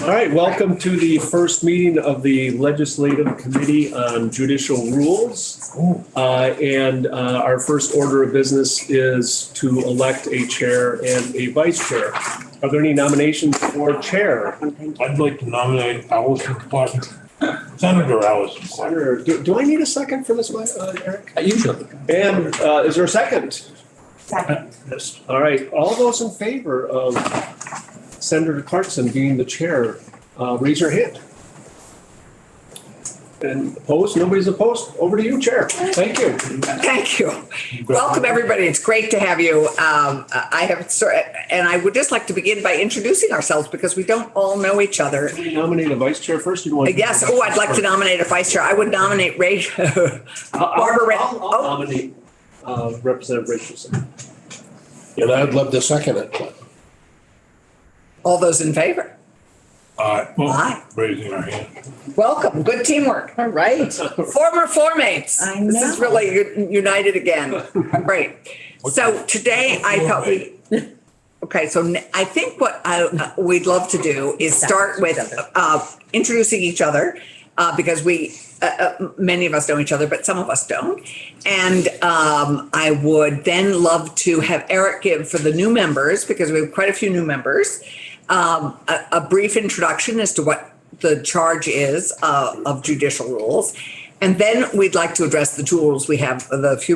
All right, welcome to the first meeting of the Legislative Committee on Judicial Rules. Our first order of business is to elect a chair and a vice chair. Are there any nominations for chair? I'd like to nominate Allison Clark, Senator Allison Clark. Senator, do I need a second for this one, Eric? Usually. And is there a second? Second. Yes. All right, all those in favor of Senator Clarkson being the chair, raise your hand. And opposed? Nobody's opposed? Over to you, Chair. Thank you. Thank you. Welcome, everybody. It's great to have you. And I would just like to begin by introducing ourselves because we don't all know each other. Can we nominate a vice chair first? Yes. Oh, I'd like to nominate a vice chair. I would nominate Barbara. I'll nominate Representative Richardson. And I'd love to second it. All those in favor? Aye. Raising our hand. Welcome. Good teamwork. All right. Former formates. I know. This is really united again. Great. So today I thought I think what we'd love to do is start with introducing each other because many of us know each other, but some of us don't. And I would then love to have Eric give for the new members, because we have quite a few new members, a brief introduction as to what the charge is of judicial rules. And then we'd like to address the few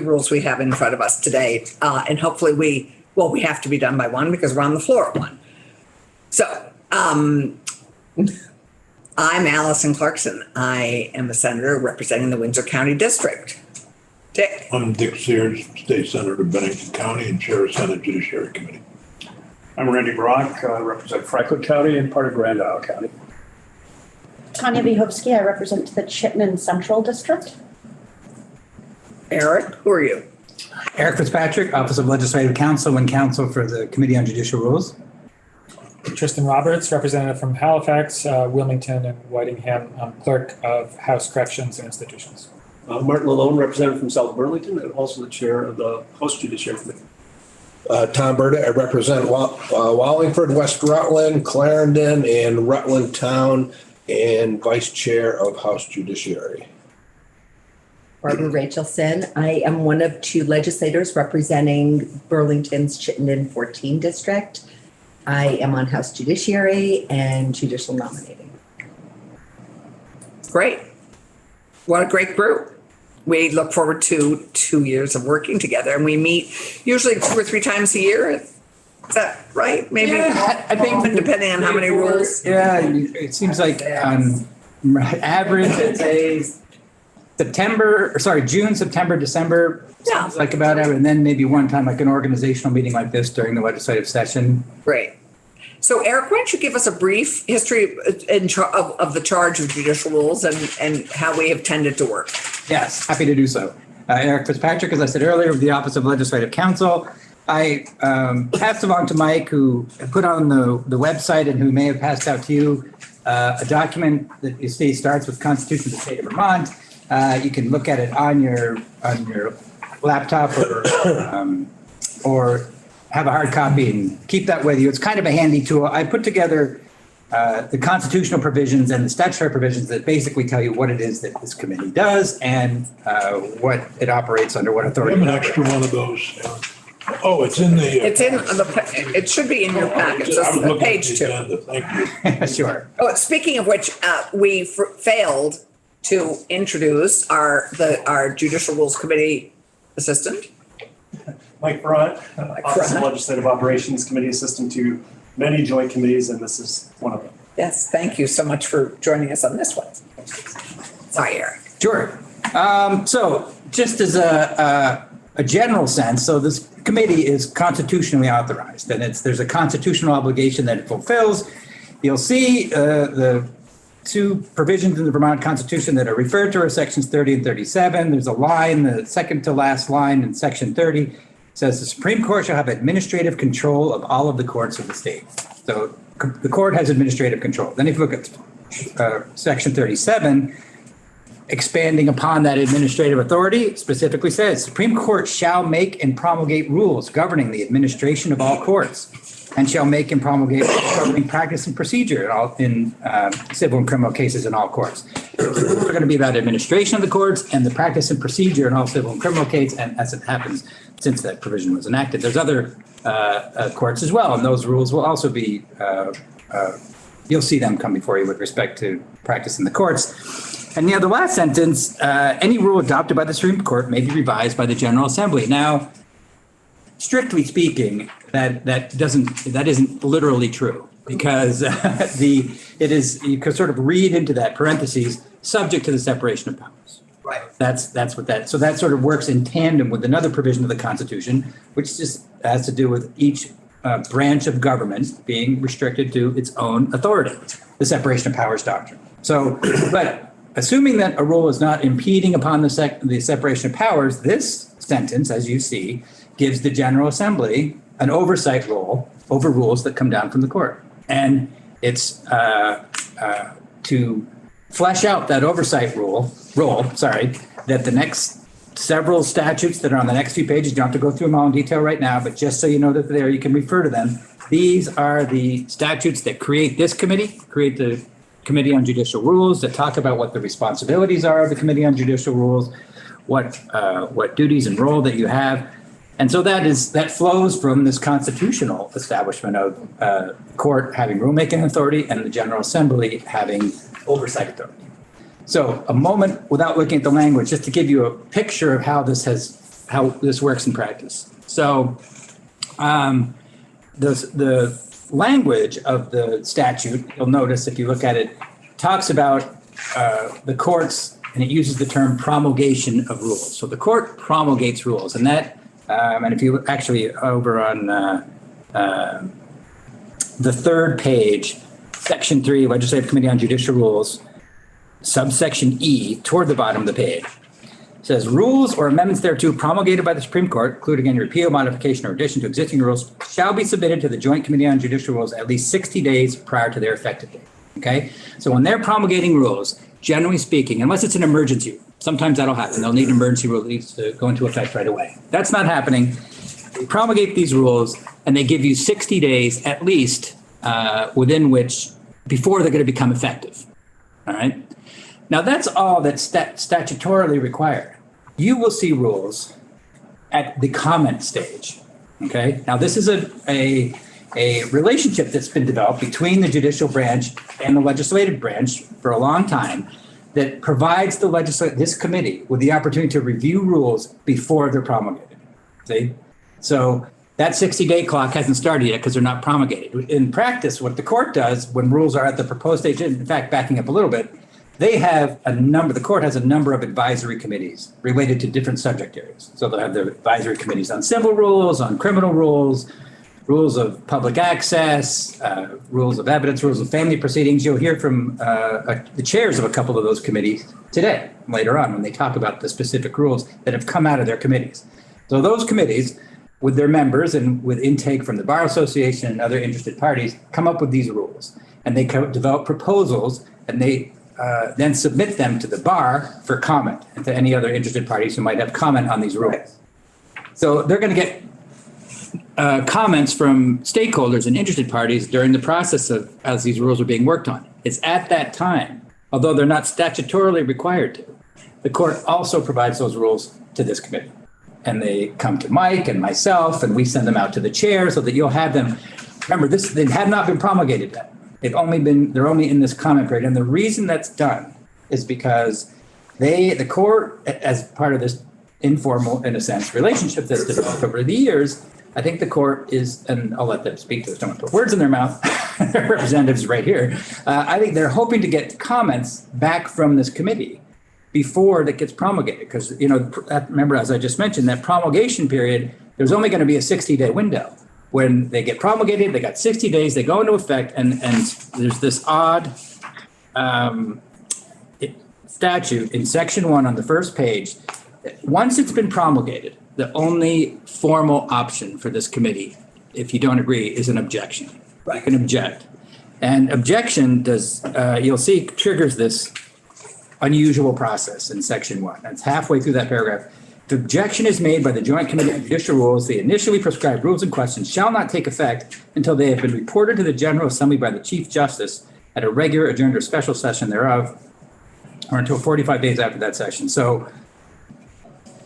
rules we have in front of us today. And hopefully we have to be done by 1 because we're on the floor at 1. So I'm Allison Clarkson. I am a senator representing the Windsor County District. Dick. I'm Dick Sears, State Senator, Bennington County, and Chair of Senate Judiciary Committee. I'm Randy Brock, I represent Franklin County and part of Grand Isle County. Tanya Vihovsky, I represent the Chittenden Central District. Eric, who are you? Eric Fitzpatrick, Office of Legislative Counsel and Counsel for the Committee on Judicial Rules. Tristan Roberts, representative from Halifax, Wilmington, and Whitingham. I'm clerk of House Corrections and Institutions. Martin Lalone, representative from South Burlington, and also the chair of the House Judiciary Committee. Tom Burda, I represent Wallingford, West Rutland, Clarendon, and Rutland Town, and vice chair of House Judiciary. Barbara Rachelson. I am one of 2 legislators representing Burlington's Chittenden 14 district. I am on House Judiciary and Judicial Nominating. Great. What a great group. We look forward to 2 years of working together, and we meet usually 2 or 3 times a year. Is that right? Maybe. Yeah, I think depending on how many rules. Yeah, it seems like on average, I'd say June, September, December. Yeah. Sounds like about it, and then maybe one time like an organizational meeting like this during the legislative session. Great. So Eric, why don't you give us a brief history of the charge of judicial rules and how we have tended to work? Yes, happy to do so. Eric Fitzpatrick, as I said earlier, of the Office of Legislative Counsel. I passed along to Mike, who put on the website and who may have passed out to you a document that you see starts with Constitution of the State of Vermont. You can look at it on your laptop or have a hard copy and keep that with you. It's kind of a handy tool. I put together the constitutional provisions and the statutory provisions that basically tell you what it is that this committee does and what it operates under, what authority. I have an extra one of those. Oh, it's in the. It should be in your packet. So page 2. Thank you. Sure. Oh, speaking of which, we failed to introduce our Judicial Rules Committee assistant. Mike Brunt, Office of Legislative Operations Committee Assistant to many joint committees, and this is one of them. Yes, thank you so much for joining us on this one. Sorry, Eric. Sure. So just as a general sense, so this committee is constitutionally authorized, and there's a constitutional obligation that it fulfills. You'll see the 2 provisions in the Vermont Constitution that are referred to are sections 30 and 37. There's a line, the second to last line in section 30 says the Supreme Court shall have administrative control of all of the courts of the state. So the court has administrative control. Then if you look at section 37, expanding upon that administrative authority, specifically says Supreme Court shall make and promulgate rules governing the administration of all courts. and shall make and promulgate governing practice and procedure in civil and criminal cases in all courts. The rules are going to be about administration of the courts and the practice and procedure in all civil and criminal cases, and as it happens since that provision was enacted. There's other courts as well, and those rules will also be, you'll see them come before you with respect to practice in the courts. And the last sentence, any rule adopted by the Supreme Court may be revised by the General Assembly. Now, strictly speaking, that isn't literally true, because you could sort of read into that parentheses, subject to the separation of powers. Right. So that sort of works in tandem with another provision of the Constitution, which just has to do with each branch of government being restricted to its own authority, the separation of powers doctrine. So, but assuming that a rule is not impeding upon the separation of powers, this sentence, as you see, gives the General Assembly an oversight role over rules that come down from the court. And it's to flesh out that oversight role, that the next several statutes that are on the next few pages, you don't have to go through them all in detail right now, but just so you know that they're there, you can refer to them. These are the statutes that create this committee, create the Committee on Judicial Rules, that talk about what the responsibilities are of the Committee on Judicial Rules, what duties and role that you have. And so that flows from this constitutional establishment of court having rulemaking authority and the General Assembly having oversight authority. So a moment without looking at the language, just to give you a picture of how this works in practice. So the language of the statute, you'll notice if you look at it, talks about the courts, and it uses the term promulgation of rules. So the court promulgates rules, and that, and if you look actually over on the third page, Section 3, Legislative Committee on Judicial Rules, subsection E, toward the bottom of the page, says rules or amendments thereto promulgated by the Supreme Court, including any repeal, modification, or addition to existing rules, shall be submitted to the Joint Committee on Judicial Rules at least 60 days prior to their effective date. Okay? So when they're promulgating rules, generally speaking, unless it's an emergency, sometimes that'll happen. They'll need an emergency release to go into effect right away. That's not happening. They promulgate these rules and they give you 60 days at least within which, before they're going to become effective. All right? Now that's all that's statutorily required. You will see rules at the comment stage. Okay? Now this is a relationship that's been developed between the judicial branch and the legislative branch for a long time that provides this committee with the opportunity to review rules before they're promulgated. See? So that 60-day clock hasn't started yet because they're not promulgated. In practice, what the court does when rules are at the proposed stage, in fact, backing up a little bit, the court has a number of advisory committees related to different subject areas. So they'll have the advisory committees on civil rules, on criminal rules, rules of public access, rules of evidence, rules of family proceedings. You'll hear from the chairs of a couple of those committees today, later on, when they talk about the specific rules that have come out of their committees. So those committees, with their members and with intake from the Bar Association and other interested parties, come up with these rules. And they develop proposals, and they then submit them to the bar for comment and to any other interested parties who might have comment on these rules. So they're going to get comments from stakeholders and interested parties during the process of as these rules are being worked on. It's at that time, although they're not statutorily required to, the court also provides those rules to this committee. And they come to Mike and myself, and we send them out to the chair so that you'll have them. Remember, they have not been promulgated yet. They're only in this comment period. And the reason that's done is because the court, as part of this informal, in a sense, relationship that's developed over the years, I think the court is, and I'll let them speak to this, don't want to put words in their mouth, their representatives right here. I think they're hoping to get comments back from this committee before that gets promulgated. Because, remember, as I just mentioned, that promulgation period, there's only going to be a 60-day window. When they get promulgated, they got 60 days, they go into effect, and there's this odd statute in Section 1 on the first page. Once it's been promulgated, the only formal option for this committee, if you don't agree, is an objection. You can object. And objection you'll see, triggers this unusual process in Section 1. It's halfway through that paragraph. The objection is made by the Joint Committee on Judicial Rules. The initially prescribed rules and questions shall not take effect until they have been reported to the General Assembly by the Chief Justice at a regular, adjourned, or special session thereof, or until 45 days after that session. So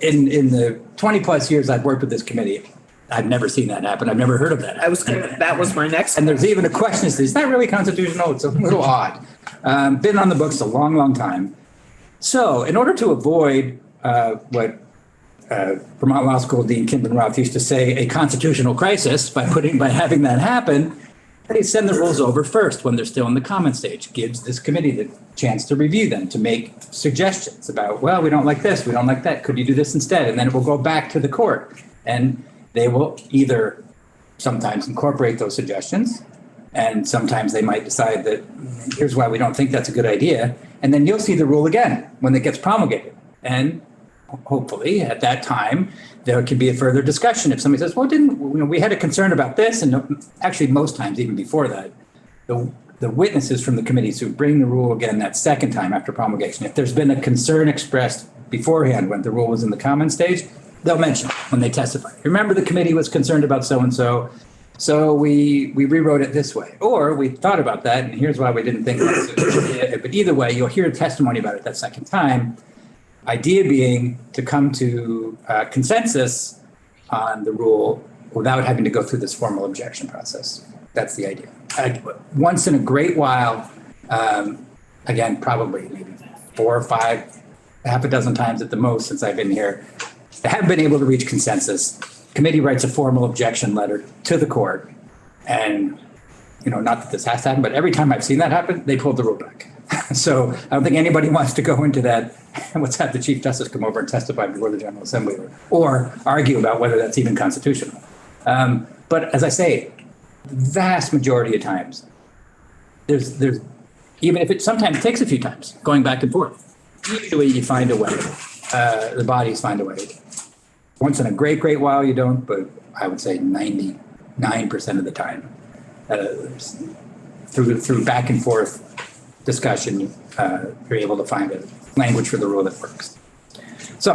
in the 20 plus years I've worked with this committee, I've never seen that happen. I've never heard of that. That was my next. And there's even a question, is that really constitutional? It's a little odd. Been on the books a long, long time. So in order to avoid what Vermont Law School Dean Kimball Roth used to say, a constitutional crisis, by having that happen, they send the rules over first when they're still in the comment stage. Gives this committee the chance to review them, to make suggestions about, well, we don't like this, we don't like that, could you do this instead? And then it will go back to the court. And they will either sometimes incorporate those suggestions, and sometimes they might decide that here's why we don't think that's a good idea. And then you'll see the rule again when it gets promulgated. And hopefully at that time, there can be a further discussion. If somebody says, well, we had a concern about this, and actually most times even before that, the witnesses from the committees who bring the rule again that second time after promulgation, if there's been a concern expressed beforehand when the rule was in the comment stage, they'll mention it when they testify. Remember, the committee was concerned about so-and-so, so we rewrote it this way. Or we thought about that, and here's why we didn't think that's a good idea. But either way, you'll hear testimony about it that second time. Idea being to come to consensus on the rule without having to go through this formal objection process. That's the idea. Once in a great while, again, probably maybe 4 or 5, half a dozen times at the most since I've been here, they have been able to reach consensus. Committee writes a formal objection letter to the court. And, not that this has to happen, but every time I've seen that happen, they pulled the rule back. So I don't think anybody wants to go into that. Let's have the Chief Justice come over and testify before the General Assembly or argue about whether that's even constitutional. But as I say, the vast majority of times, there's even if it sometimes takes a few times going back and forth, usually you find a way. The bodies find a way. Once in a great while you don't, but I would say 99% of the time, through back and forth discussion, you're able to find a language for the rule that works. So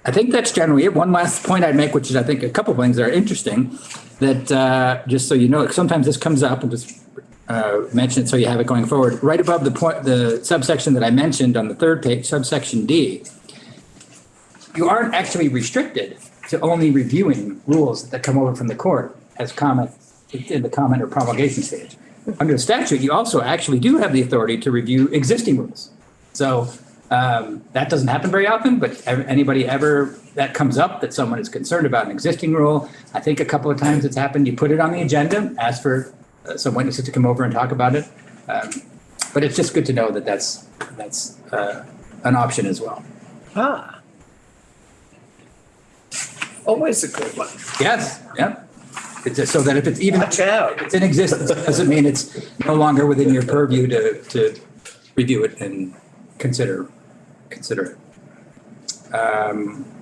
I think that's generally it. One last point I'd make, which is I think a couple of things that are interesting, that just so you know, sometimes this comes up, and just mention it so you have it going forward. Right above the subsection that I mentioned on the third page, subsection D, you aren't actually restricted to only reviewing rules that come over from the court as comment in the comment or promulgation stage. Under the statute, you also actually do have the authority to review existing rules. So that doesn't happen very often, but anybody ever that comes up that someone is concerned about an existing rule, I think a couple of times it's happened. You put it on the agenda, ask for some witnesses to come over and talk about it. But it's just good to know that that's an option as well. Always a good one. Yes, yep. It's just so that if it's even Watch out. if it's in existence, doesn't mean it's no longer within your purview to review it and consider it.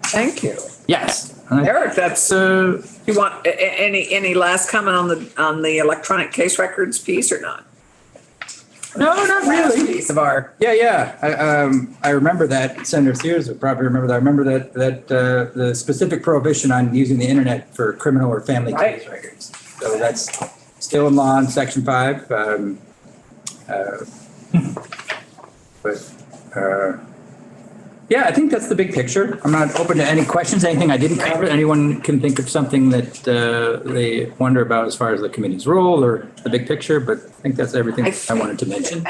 Thank you. Yes. Eric, that's, you want any last comment on the electronic case records piece or not? No, not really. Piece of our. Yeah. I remember that. Senator Sears would probably remember that. I remember that the specific prohibition on using the internet for criminal or family case records. So that's still in law in Section 5. Yeah, I think that's the big picture. I'm not open to any questions, anything I didn't cover. Anyone can think of something that they wonder about as far as the committee's role or the big picture, but I think that's everything I wanted to mention.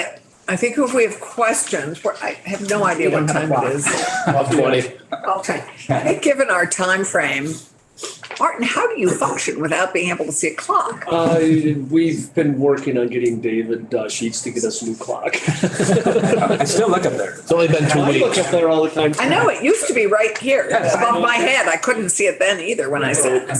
I think if we have questions, I have no idea what time it is. 12:20. Okay. I think given our time frame, Martin, how do you function without being able to see a clock? We've been working on getting David Sheets to get us a new clock. I still look up there. It's only been 2 I look weeks. up there all the time. I know, it used to be right here Yes. above my head. I couldn't see it then either when I said it.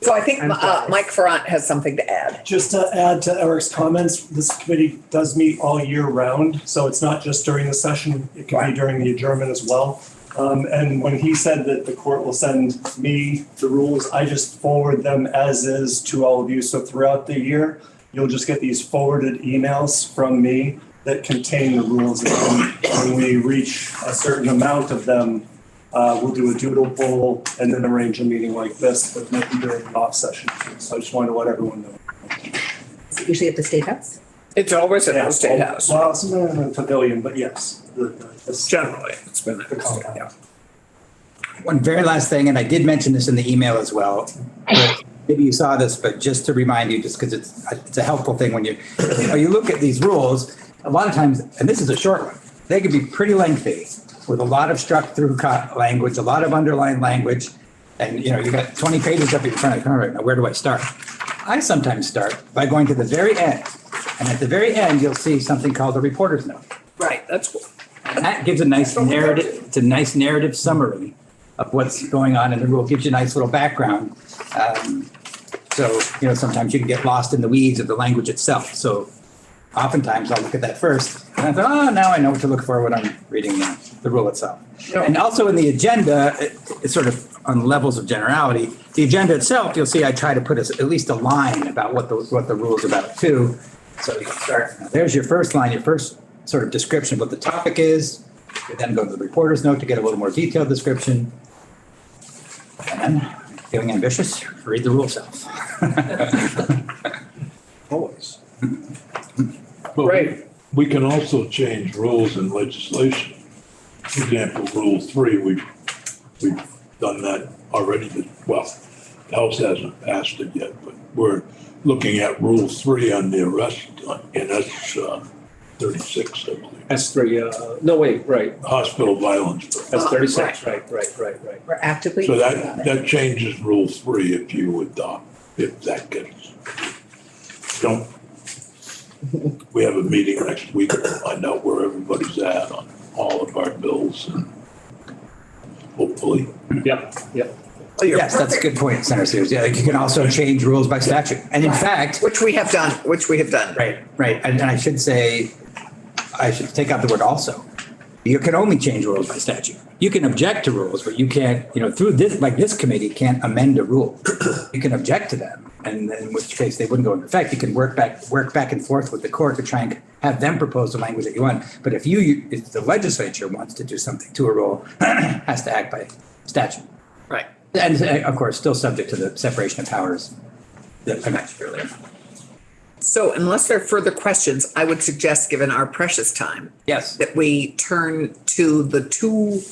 So I think Mike Ferrant has something to add. Just to add to Eric's comments, this committee does meet all year round, so it's not just during the session, it can be during the adjournment as well. And when he said that the court will send me the rules, I just forward them as is to all of you. So throughout the year, you'll just get these forwarded emails from me that contain the rules. And when we reach a certain amount of them, we'll do a doodle poll and then arrange a meeting like this, but maybe during an off session. So I just want to let everyone know. Is it usually at the State House? It's always at the State House. Well, it's in the pavilion, but yes. Generally, it's been at The the State compound. House. One very last thing, and I did mention this in the email as well, but maybe you saw this, but just to remind you, just because it's a helpful thing when you look at these rules, a lot of times, and this is a short one, they can be pretty lengthy with a lot of struck through language, a lot of underlined language, and you got 20 pages up in front of you. All right, now where do I start? I sometimes start by going to the very end, and at the very end, you'll see something called a reporter's note. Right, that's cool. And that gives a nice narrative. It's a nice narrative summary of what's going on in the rule. Gives you a nice little background. So sometimes you can get lost in the weeds of the language itself. So oftentimes I'll look at that first, and I thought, now I know what to look for when I'm reading the rule itself. And also in the agenda, it's sort of on levels of generality. The agenda itself, you'll see I try to put at least a line about what the rule is about too. So you can start. There's your first line, your first sort of description of what the topic is. You then go to the reporter's note to get a little more detailed description. And then, feeling ambitious, read the rule itself. Always. But Right. we can also change rules in legislation. For example, Rule 3, we've done that already. Well, the House hasn't passed it yet, but we're looking at Rule 3 on the arrest in S36, I believe. S3, no, wait, right. Hospital violence. S36, right. We're actively. So working on it. that changes Rule 3 if you adopt, if that gets. Don't. We have a meeting next week to find out where everybody's at on all of our bills and hopefully. Yep. Yes, that's a good point, Senator Sears. Yeah, you can also change rules by statute. And in fact, Which we have done. right. And I should say, I should take out the word also. You can only change rules by statute. You can object to rules, but you can't, through this, like this committee can't amend a rule. You can object to them, and in which case they wouldn't go into effect. You can work back and forth with the court to try and have them propose the language that you want. But if the legislature wants to do something to a rule, has to act by statute. Right. And of course, still subject to the separation of powers that I mentioned earlier. So unless there are further questions, I would suggest, given our precious time, Yes. that we turn to the two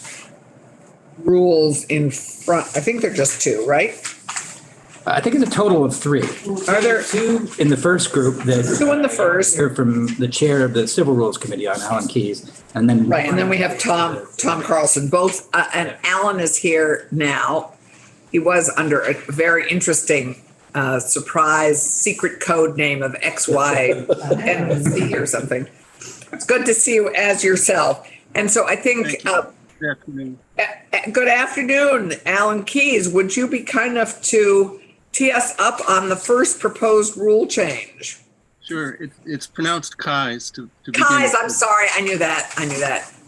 rules in front. I think they're just two, right? I think it's a total of 3. Are there Two in the first group that two in the first? hear from the chair of the Civil Rules Committee on Alan Keyes, and then Right, and then we have Tom Carlson, both, and Alan is here now. He was under a very interesting surprise secret code name of XYNC or something. It's good to see you as yourself. And so I think, Good afternoon. good afternoon, Alan Keyes. Would you be kind enough to tee us up on the first proposed rule change? Sure, it's pronounced Kais to begin Keyes, with. I'm sorry, I knew that.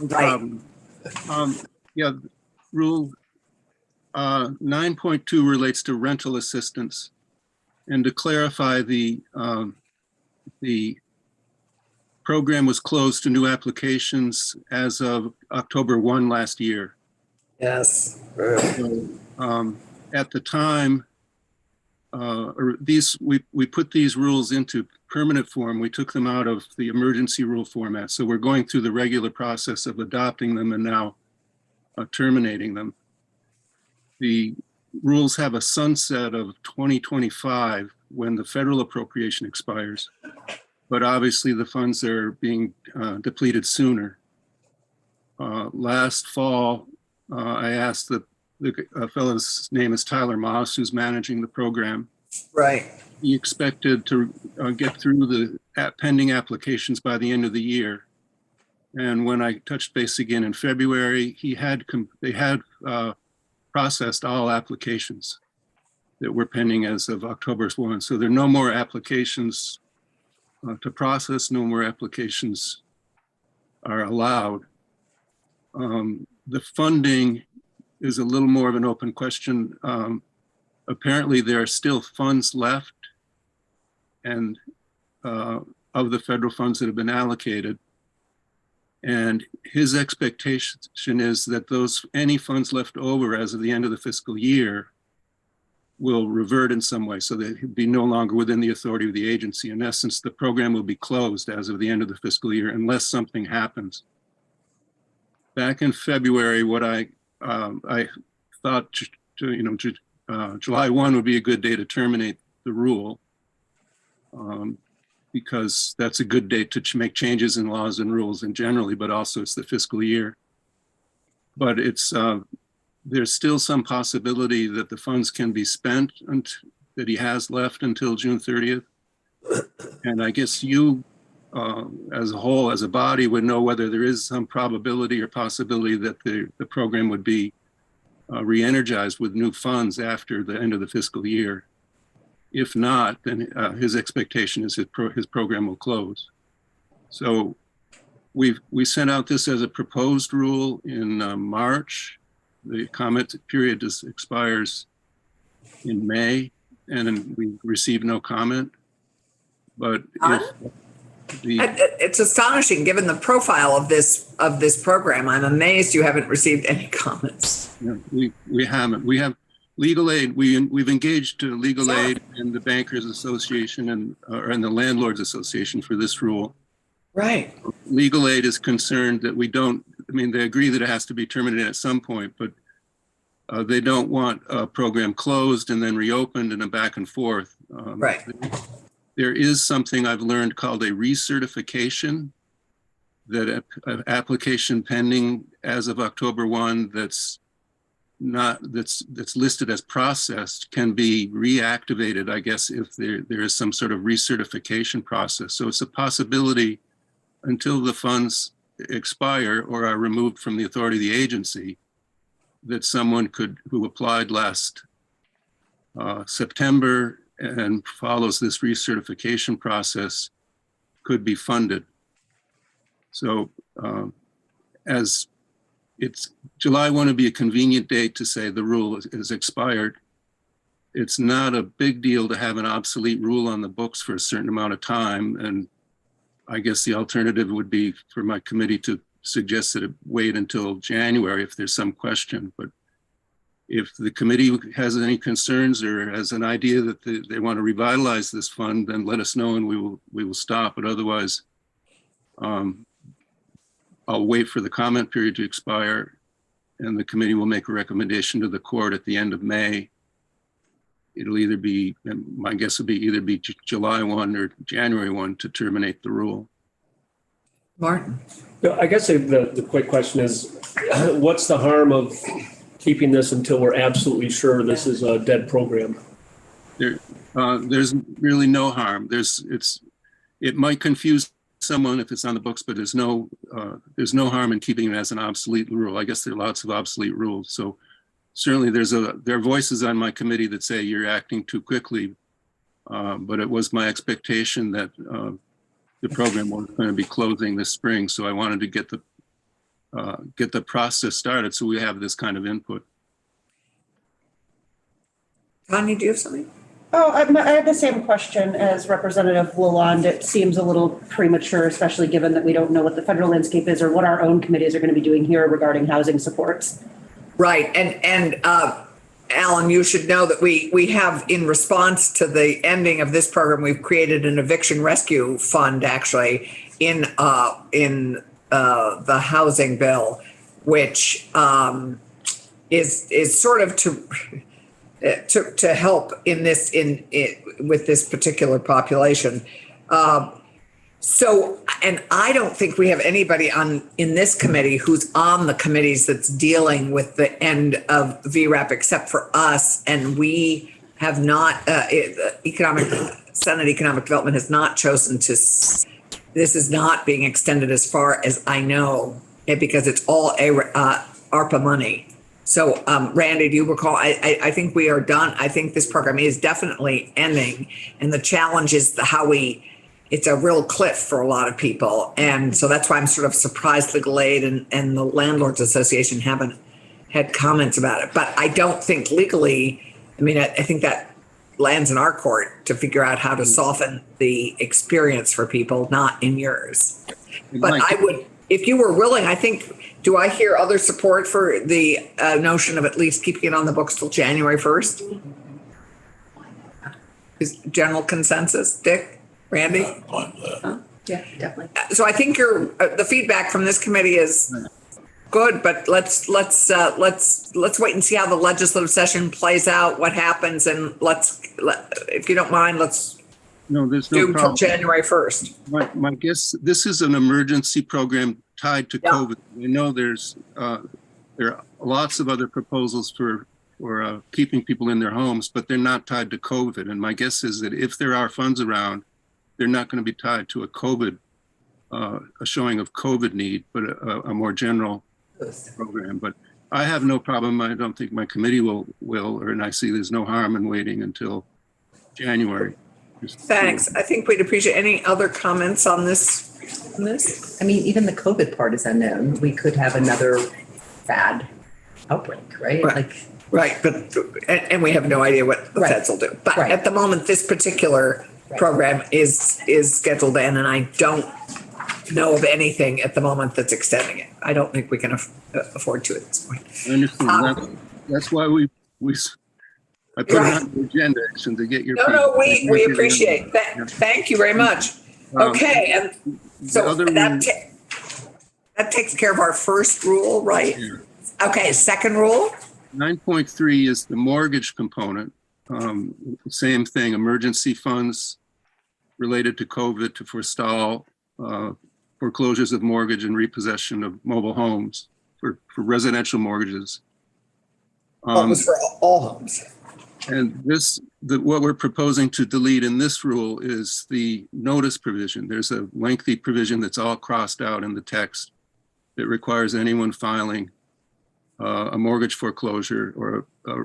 No Right. problem. Yeah, Rule 9.2 relates to rental assistance. And to clarify, the program was closed to new applications as of October 1 last year. Yes. So, at the time, we put these rules into permanent form. We took them out of the emergency rule format. So we're going through the regular process of adopting them and now terminating them. The rules have a sunset of 2025 when the federal appropriation expires, but obviously the funds are being depleted sooner. Last fall, I asked the fellow's name is Tyler Moss, who's managing the program. Right. He expected to get through the pending applications by the end of the year. And when I touched base again in February, they had processed all applications that were pending as of October 1. So there are no more applications to process, no more applications are allowed. The funding is a little more of an open question. Apparently there are still funds left and of the federal funds that have been allocated. And his expectation is that any funds left over as of the end of the fiscal year will revert in some way, so that he'd be no longer within the authority of the agency. In essence, the program will be closed as of the end of the fiscal year unless something happens. Back in February, what I thought, July 1 would be a good day to terminate the rule, because that's a good date to make changes in laws and rules and generally, but also it's the fiscal year. But there's still some possibility that the funds can be spent that he has left until June 30th. And I guess you, as a whole, as a body, would know whether there is some probability or possibility that the program would be re-energized with new funds after the end of the fiscal year. If not, then his expectation is his program will close. So we sent out this as a proposed rule in March. The comment period expires in May, and then we received no comment. But it's astonishing, given the profile of this program. I'm amazed you haven't received any comments. No, we haven't. We have legal aid. We've engaged legal aid and the Bankers Association and the Landlords Association for this rule. Right. Legal aid is concerned that we don't. I mean, they agree that it has to be terminated at some point, but they don't want a program closed and then reopened and a back and forth. Right. There is something I've learned called a recertification, that an application pending as of October 1 that's listed as processed can be reactivated, I guess, if there is some sort of recertification process. So it's a possibility until the funds expire or are removed from the authority of the agency, that someone who applied last September and follows this recertification process could be funded. So as it's July 1 would be a convenient date to say the rule is expired. It's not a big deal to have an obsolete rule on the books for a certain amount of time. And I guess the alternative would be for my committee to suggest that it wait until January if there's some question. But if the committee has any concerns or has an idea that they want to revitalize this fund, then let us know and we will stop. But otherwise, I'll wait for the comment period to expire, and the committee will make a recommendation to the court at the end of May. It'll either be, my guess would be either be July 1 or January 1 to terminate the rule. Martin. I guess the quick question is, what's the harm of keeping this until we're absolutely sure this is a dead program? There's really no harm. It might confuse someone if it's on the books, but there's no harm in keeping it as an obsolete rule. I guess there are lots of obsolete rules. So certainly there are voices on my committee that say you're acting too quickly, but it was my expectation that the program was going to be closing this spring. So I wanted to get the process started so we have this kind of input. Tanya, do you have something? Oh, I have the same question as Representative Lalonde. It seems a little premature, especially given that we don't know what the federal landscape is or what our own committees are going to be doing here regarding housing supports. Right. And Alan, you should know that we have, in response to the ending of this program, we've created an eviction rescue fund actually in the housing bill, which is sort of to help in this with this particular population. So, and I don't think we have anybody in this committee who's on the committees that's dealing with the end of VRAP except for us, and we have not. Senate Economic Development has not chosen to. This is not being extended as far as I know, because it's all ARPA money. So, Randy, do you recall? I think we are done. I think this program is definitely ending, and the challenge is it's a real cliff for a lot of people. And so that's why I'm sort of surprised the Glade and the Landlords Association haven't had comments about it. But I don't think legally, I think that lands in our court to figure out how to soften the experience for people, not in yours. But if you were willing, I think, do I hear other support for the notion of at least keeping it on the books till January 1st? Is general consensus, Dick, Randy? On that. Yeah, definitely. So I think the feedback from this committee is good, but let's wait and see how the legislative session plays out, what happens, and if you don't mind, let's No, there's do no till problem. January 1st. My guess, this is an emergency program tied to Yeah. COVID. We know there are lots of other proposals for keeping people in their homes, but they're not tied to COVID. And my guess is that if there are funds around, they're not going to be tied to a showing of COVID need, but a more general program. But I have no problem. I don't think my committee will, and I see there's no harm in waiting until January. Thanks. I think we'd appreciate any other comments on this. I mean, even the COVID part is unknown. We could have another bad outbreak, right? Right. Like, Right, but, and we have no idea what the Right. feds will do. But Right. at the moment, this particular program is scheduled in, and I don't know of anything at the moment that's extending it. I don't think we can afford to at this point. I understand. That's why I put it on the agenda action to get your. No, we appreciate that. Thank you very much. Okay, and so that takes care of our first rule, right? Okay, second rule? 9.3 is the mortgage component. Same thing, emergency funds related to COVID to forestall foreclosures of mortgage and repossession of mobile homes for residential mortgages. It was for all homes. And what we're proposing to delete in this rule is the notice provision. There's a lengthy provision that's all crossed out in the text that requires anyone filing a mortgage foreclosure or a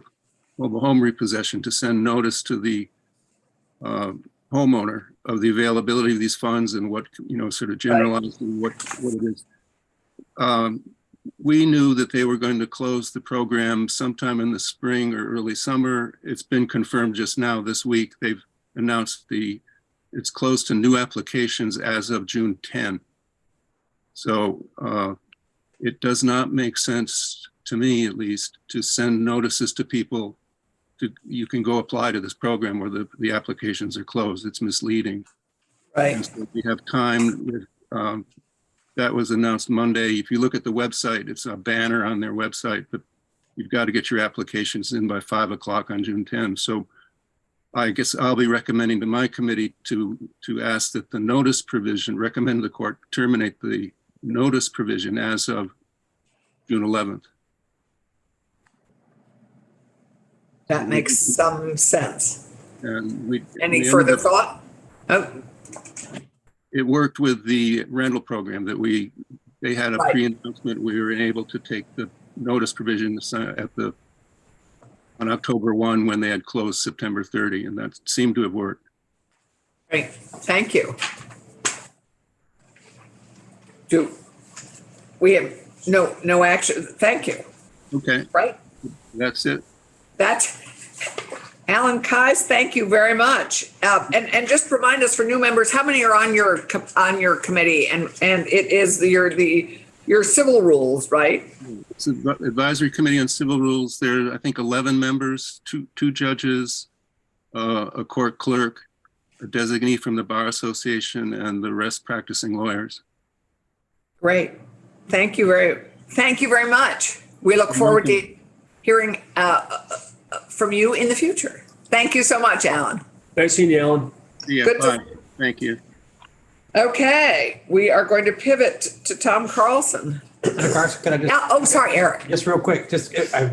mobile home repossession to send notice to the homeowner of the availability of these funds and what, sort of generalized what it is. We knew that they were going to close the program sometime in the spring or early summer. It's been confirmed just now this week. They've announced it's closed to new applications as of June 10. So it does not make sense to me, at least, to send notices to people you can go apply to this program where the applications are closed. It's misleading. Right. And so we have time. That was announced Monday. If you look at the website, it's a banner on their website, but you've got to get your applications in by 5 o'clock on June 10. So I guess I'll be recommending to my committee to ask that the notice provision, recommend the court terminate the notice provision as of June 11th. That makes some sense. And Any further thought? Oh, it worked with the rental program that they had a Right. pre-announcement. We were able to take the notice provision on October 1 when they had closed September 30, and that seemed to have worked. great. Thank you. We have no action? Thank you. Okay, Right? that's it. Alan Kais, thank you very much. And just remind us for new members, how many are on your committee? And it is your civil rules, right? It's an advisory committee on civil rules. There are, I think, 11 members, two judges, a court clerk, a designee from the Bar Association, and the rest practicing lawyers. Great. Thank you very much. We look forward to hearing from you in the future. Thank you so much, Alan. Nice seeing you, Alan. Yeah, Good to- bye. Thank you. Okay, we are going to pivot to Tom Carlson. Carson, can I just? Sorry, Eric. Just real quick, I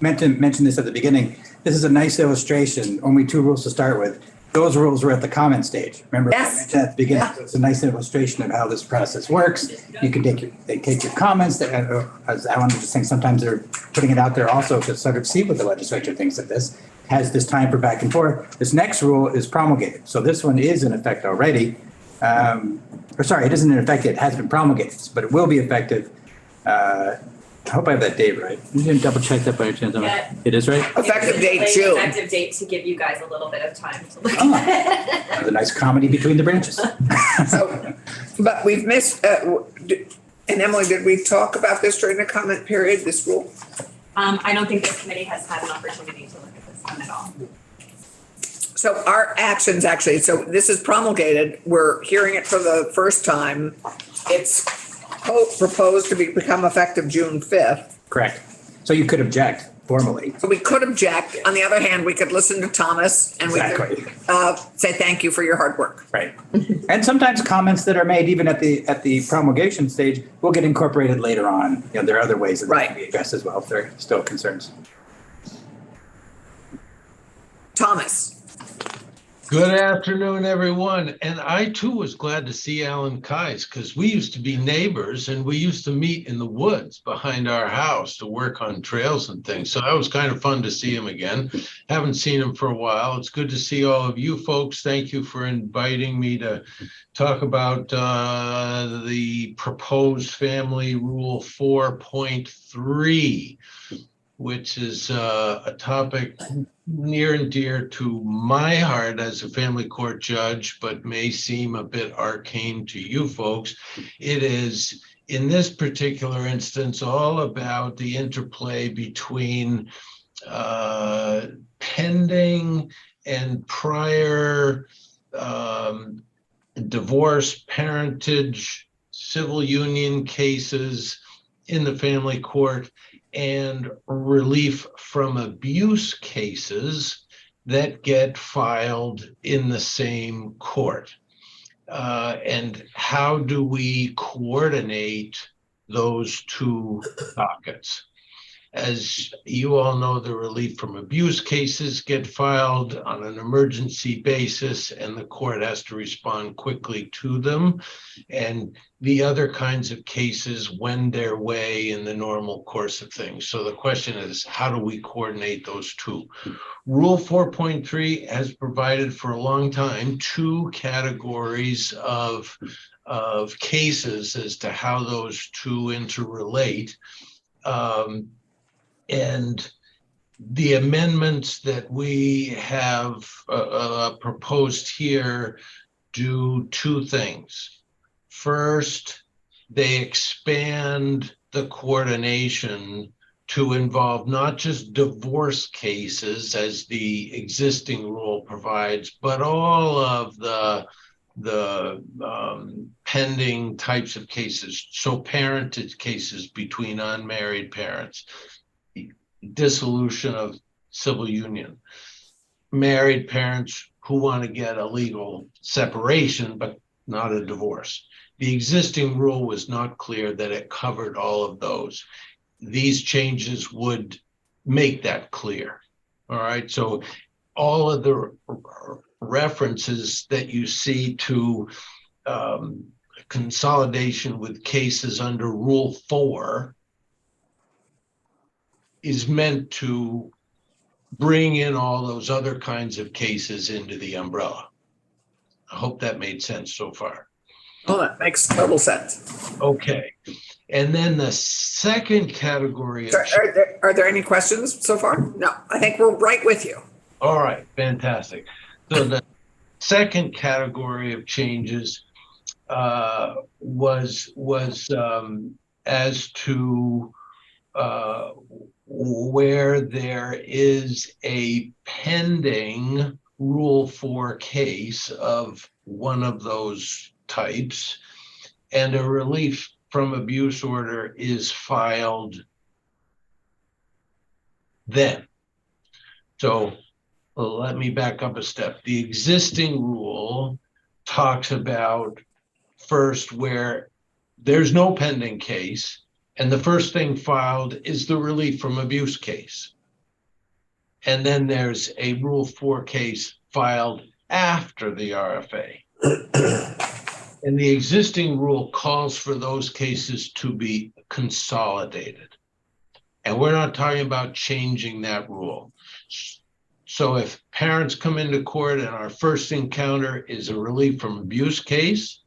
meant to mention this at the beginning. This is a nice illustration, only 2 rules to start with. Those rules were at the comment stage. Remember, I Yes. mentioned at the beginning. Yeah. So it's a nice illustration of how this process works. You can take your comments, as Alan was just saying, sometimes they're putting it out there also to sort of see what the legislature thinks of this. Has this time for back and forth. This next rule is promulgated. So this one is in effect already. It isn't in effect yet. It has been promulgated, but it will be effective. I hope I have that date right. You didn't double check that by any chance? Yeah. It is right? Effective date June. Effective date to give you guys a little bit of time to look at it. The nice comedy between the branches. So, but we've missed, And Emily, did we talk about this during the comment period, this rule? I don't think this committee has had an opportunity to look at this one at all. So our actions actually, so this is promulgated, we're hearing it for the first time. It's proposed to become effective June 5th. Correct. So you could object formally. So we could object. On the other hand, we could listen to Thomas and we Exactly. could say thank you for your hard work. Right. And sometimes comments that are made even at the promulgation stage will get incorporated later on. You know, there are other ways that they can be addressed as well if there are still concerns. Thomas. Good afternoon, everyone. And I too was glad to see Alan Kais because we used to be neighbors and we used to meet in the woods behind our house to work on trails and things. So that was kind of fun to see him again. Haven't seen him for a while. It's good to see all of you folks. Thank you for inviting me to talk about the proposed Family Rule 4.3, which is a topic near and dear to my heart as a family court judge, but may seem a bit arcane to you folks. It is, in this particular instance, all about the interplay between pending and prior divorce, parentage, civil union cases in the family court, and relief from abuse cases that get filed in the same court. And how do we coordinate those two dockets? As you all know, the relief from abuse cases get filed on an emergency basis, and the court has to respond quickly to them. And the other kinds of cases wend their way in the normal course of things. So the question is, how do we coordinate those two? Rule 4.3 has provided for a long time two categories of cases as to how those two interrelate. And the amendments that we have proposed here do two things. First, they expand the coordination to involve not just divorce cases, as the existing rule provides, but all of the pending types of cases. So parentage cases between unmarried parents, dissolution of civil union, married parents who want to get a legal separation, but not a divorce. The existing rule was not clear that it covered all of those. These changes would make that clear. All right, so all of the references that you see to consolidation with cases under Rule 4 is meant to bring in all those other kinds of cases into the umbrella. I hope that made sense so far. Oh, that makes total sense. Okay. And then the second category. Are there any questions so far? No, I think we're right with you. All right, fantastic. So the second category of changes was as to where there is a pending Rule 4 case of one of those types, and a relief from abuse order is filed then. So let me back up a step. The existing rule talks about first where there's no pending case, and the first thing filed is the relief from abuse case. And then there's a Rule 4 case filed after the RFA. And the existing rule calls for those cases to be consolidated. And we're not talking about changing that rule. So if parents come into court and our first encounter is a relief from abuse case,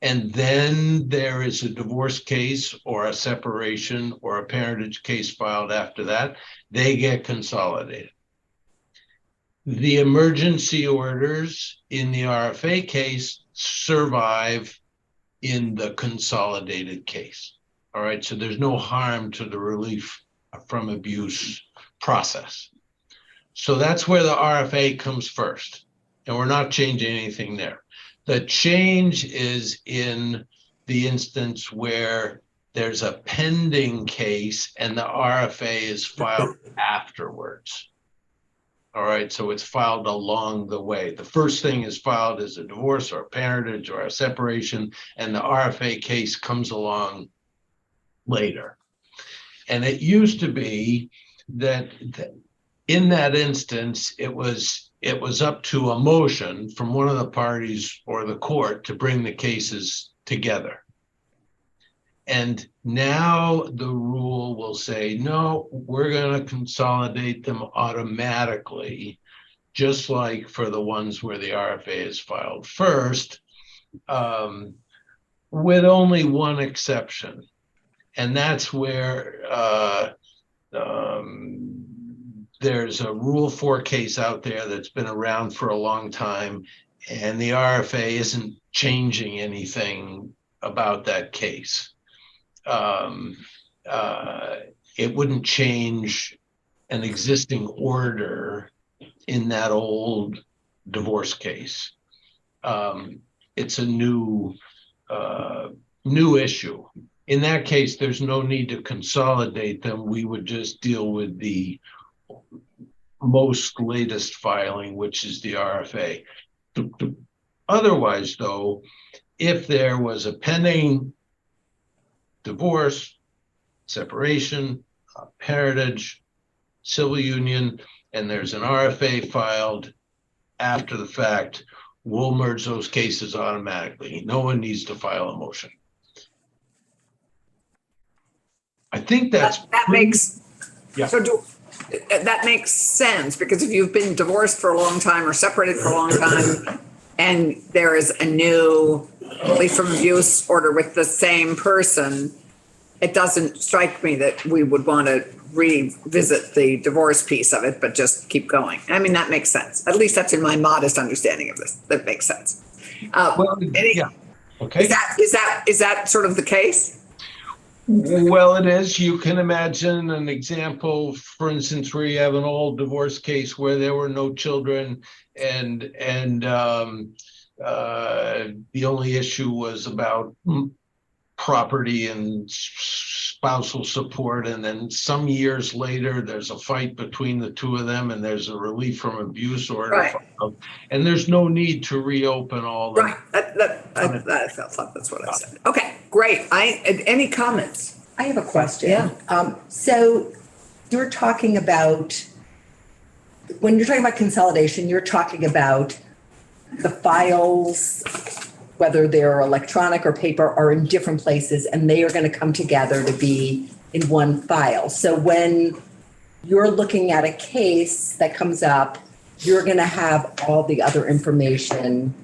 and then there is a divorce case or a separation or a parentage case filed after that, they get consolidated. The emergency orders in the RFA case survive in the consolidated case. All right, so there's no harm to the relief from abuse process. So that's where the RFA comes first, and we're not changing anything there. The change is in the instance where there's a pending case and the RFA is filed afterwards. All right, so it's filed along the way. The first thing is filed as a divorce or a parentage or a separation, and the RFA case comes along later. And it used to be that in that instance, it was up to a motion from one of the parties or the court to bring the cases together. And now the rule will say, no, we're going to consolidate them automatically, just like for the ones where the RFA is filed first, with only one exception. And that's where there's a Rule 4 case out there that's been around for a long time, and the RFA isn't changing anything about that case. It wouldn't change an existing order in that old divorce case. It's a new issue. In that case, there's no need to consolidate them. We would just deal with the most latest filing, which is the RFA. Otherwise, though, if there was a pending divorce, separation, parentage, civil union, and there's an RFA filed after the fact, we'll merge those cases automatically. No one needs to file a motion. I think that makes yeah. That makes sense, because if you've been divorced for a long time or separated for a long time, and there is a new relief from abuse order with the same person, it doesn't strike me that we would want to revisit the divorce piece of it, but just keep going. I mean, that makes sense. At least that's in my modest understanding of this. That makes sense. Yeah. Okay. Is that sort of the case? Well, it is. You can imagine an example, for instance, where you have an old divorce case where there were no children, and the only issue was about property and spousal support, and then some years later there's a fight between the two of them, and there's a relief from abuse order, right. And there's no need to reopen all the right. I thought that's what I said. Okay, great. Any comments? I have a question. Yeah. So you're talking about, when you're talking about consolidation, you're talking about the files, whether they're electronic or paper, are in different places, and they are going to come together to be in one file. So when you're looking at a case that comes up, you're going to have all the other information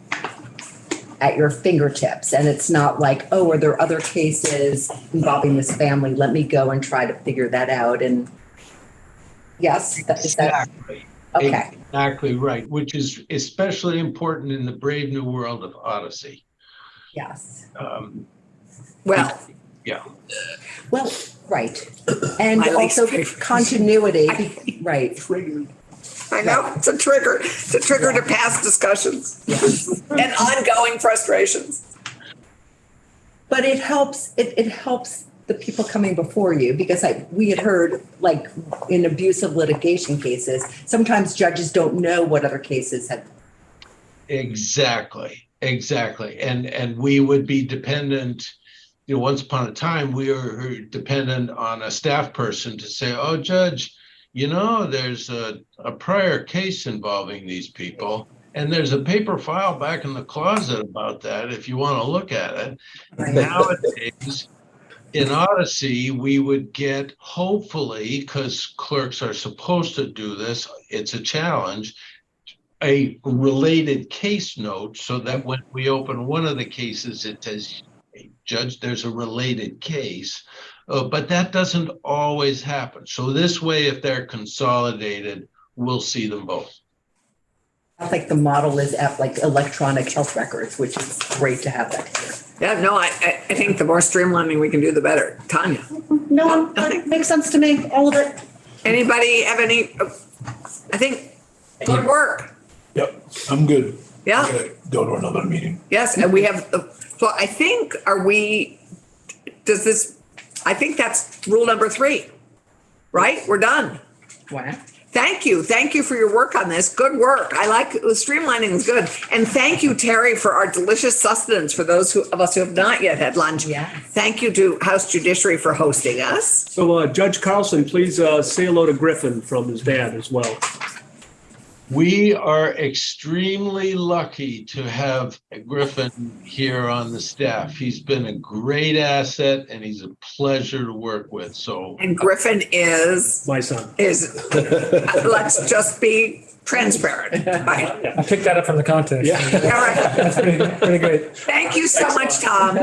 at your fingertips. And it's not like, oh, are there other cases involving this family? Let me go and try to figure that out. And yes, exactly. Okay. Exactly right, which is especially important in the brave new world of Odyssey. Yes. Well, yeah. Well, right. And also continuity, right. I know, it's a trigger. It's a trigger to past discussions and ongoing frustrations. But it helps, it helps the people coming before you, because we had heard, like, in abusive litigation cases, sometimes judges don't know what other cases have. Exactly. And we would be dependent, once upon a time, we were dependent on a staff person to say, oh, Judge, there's a prior case involving these people, and there's a paper file back in the closet about that if you want to look at it. Right. Nowadays, in Odyssey, we would get, hopefully, because clerks are supposed to do this, it's a challenge, a related case note, so that when we open one of the cases, it says, hey, Judge, there's a related case. But that doesn't always happen. So this way, if they're consolidated, we'll see them both. I think the model is like electronic health records, which is great to have that here. Yeah, no, I think the more streamlining we can do, the better. Tanya, No, that makes sense to me, all of it. anybody have any, I think, good work. Yep, I'm good. Yeah. I'm gonna go to another meeting. Yes, and we have, so I think, I think that's rule number 3, right? We're done. Wow. Thank you for your work on this. Good work. I like, streamlining is good. And thank you, Terry, for our delicious sustenance for those of us who have not yet had lunch. Yes. Thank you to House Judiciary for hosting us. So Judge Carlson, please say hello to Griffin from his dad as well. We are extremely lucky to have Griffin here on the staff. He's been a great asset and he's a pleasure to work with. So, And Griffin is, My son. let's just be transparent. Right. I picked that up from the context. All right. That's pretty great. Thank you so much, Tom.